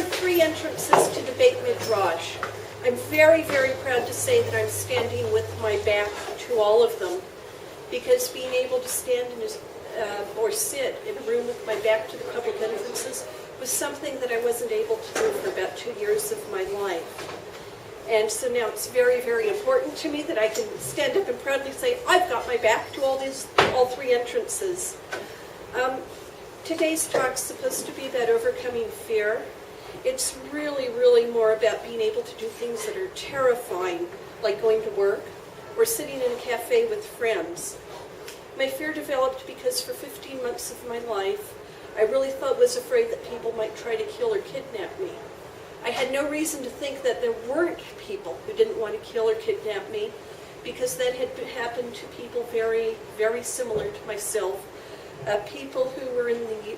3 entrances to debate midrash. I'm very, very proud to say that I'm standing with my back to all of them, because being able to stand in or sit in a room with my back to the public entrances was something that I wasn't able to do for about 2 years of my life. And so now it's very, very important to me that I can stand up and proudly say, I've got my back to all 3 entrances. Today's talk's supposed to be about overcoming fear. It's really, really more about being able to do things that are terrifying, like going to work or sitting in a cafe with friends. My fear developed because for 15 months of my life, I really was afraid that people might try to kill or kidnap me. I had no reason to think that there weren't people who didn't want to kill or kidnap me, because that had happened to people very, very similar to myself. People who were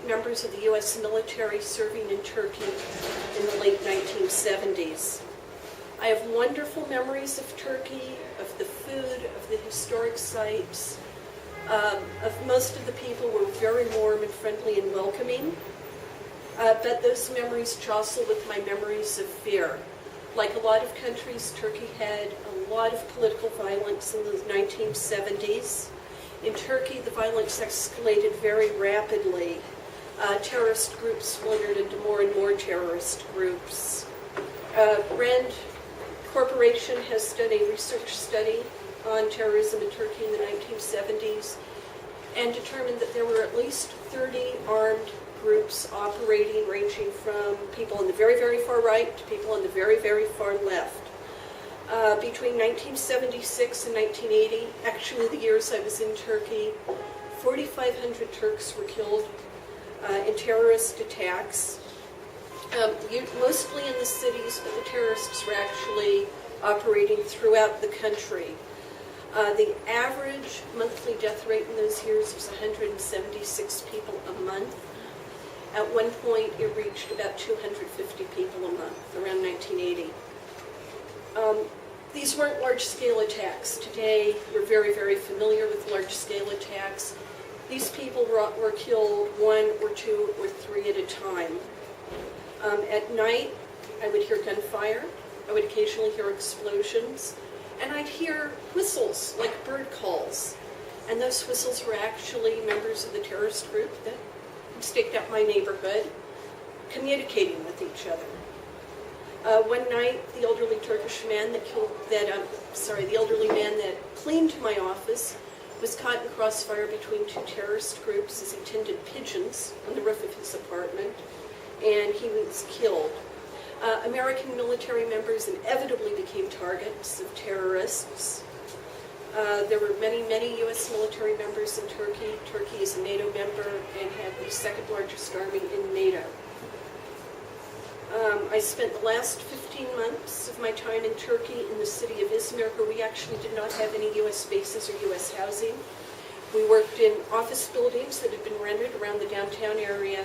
members of the U.S. military serving in Turkey in the late 1970s. I have wonderful memories of Turkey, of the food, of the historic sites, of most of the people were very warm and friendly and welcoming. But those memories jostle with my memories of fear. Like a lot of countries, Turkey had a lot of political violence in the 1970s. In Turkey, the violence escalated very rapidly. Terrorist groups splintered into more and more terrorist groups. Rand Corporation has done a research study on terrorism in Turkey in the 1970s and determined that there were at least 30 armed groups operating, ranging from people on the very, very far right to people on the very, very far left. Between 1976 and 1980, actually the years I was in Turkey, 4,500 Turks were killed in terrorist attacks, mostly in the cities, but the terrorists were actually operating throughout the country. The average monthly death rate in those years was 176 people a month. At one point, it reached about 250 people a month, around 1980. These weren't large-scale attacks. Today, we're very, very familiar with large-scale attacks. These people were killed 1 or 2 or 3 at a time. At night, I would hear gunfire. I would occasionally hear explosions. And I'd hear whistles, like bird calls. And those whistles were actually members of the terrorist group that staked out my neighborhood, communicating with each other. One night, the elderly man that cleaned my office was caught in crossfire between 2 terrorist groups as he tended pigeons on the roof of his apartment, and he was killed. American military members inevitably became targets of terrorists. There were many, many U.S. military members in Turkey. Turkey is a NATO member and had the 2nd largest army in NATO. I spent the last 15 months of my time in Turkey in the city of Izmir, where we actually did not have any U.S. bases or U.S. housing. We worked in office buildings that had been rented around the downtown area.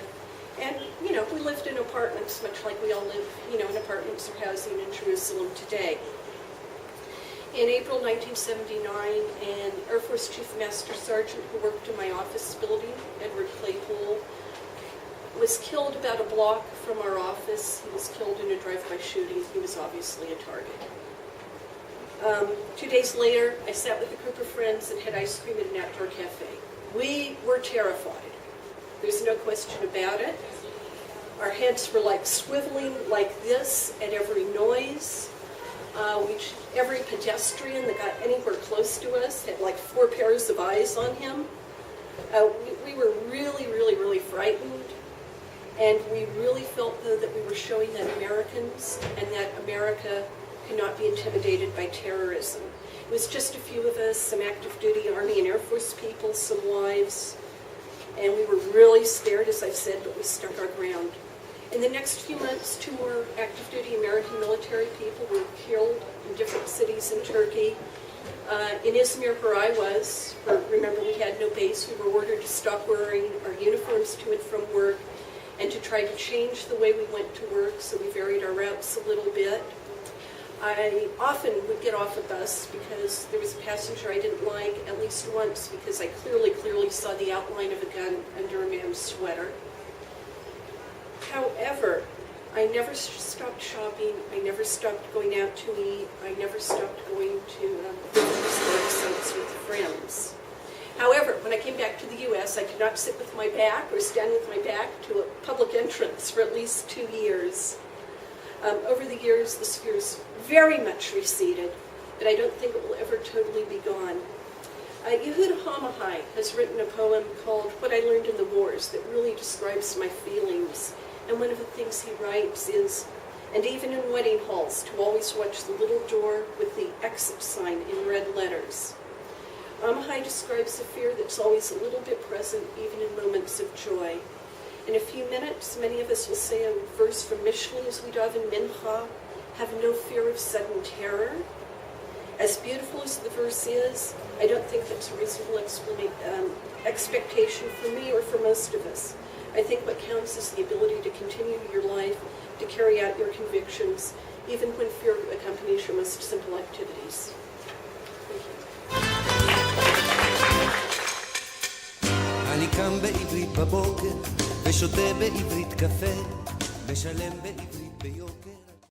And, we lived in apartments, much like we all live, in apartments or housing in Jerusalem today. In April 1979, an Air Force Chief Master Sergeant who worked in my office building, Edward Claypool, was killed about a block from our office. He was killed in a drive-by shooting. He was obviously a target. 2 days later, I sat with a group of friends and had ice cream at an outdoor cafe. We were terrified. There's no question about it. Our heads were like swiveling like this at every noise. Every pedestrian that got anywhere close to us had like 4 pairs of eyes on him. We were really, really, really frightened. And we really felt, though, that we were showing that Americans and that America cannot be intimidated by terrorism. It was just a few of us, some active duty Army and Air Force people, some wives. And we were really scared, as I've said, but we stuck our ground. In the next few months, 2 more active duty American military people were killed in different cities in Turkey. In Izmir, where I was, remember we had no base, we were ordered to stop wearing our uniforms to and from work and to try to change the way we went to work, so we varied our routes a little bit. I often would get off a bus because there was a passenger I didn't like, at least once, because I clearly saw the outline of a gun under a man's sweater. However, I never stopped shopping. I never stopped going out to eat. I never stopped going to historic sites with friends. However, when I came back to the U.S., I could not sit with my back or stand with my back to a public entrance for at least 2 years. Over the years, this fear has very much receded, but I don't think it will ever totally be gone. Yehuda Hamahai has written a poem called What I Learned in the Wars that really describes my feelings. And one of the things he writes is, and even in wedding halls, to always watch the little door with the exit sign in red letters. Amahai describes a fear that's always a little bit present, even in moments of joy. In a few minutes, many of us will say a verse from Mishlei as we daven Mincha, have no fear of sudden terror. As beautiful as the verse is, I don't think that's a reasonable expectation for me or for most of us. I think what counts is the ability to continue your life, to carry out your convictions, even when fear accompanies your most simple activities. Thank you. אני קם בעברית בבוקר, ושותה בעברית קפה, משלם בעברית ביוקר.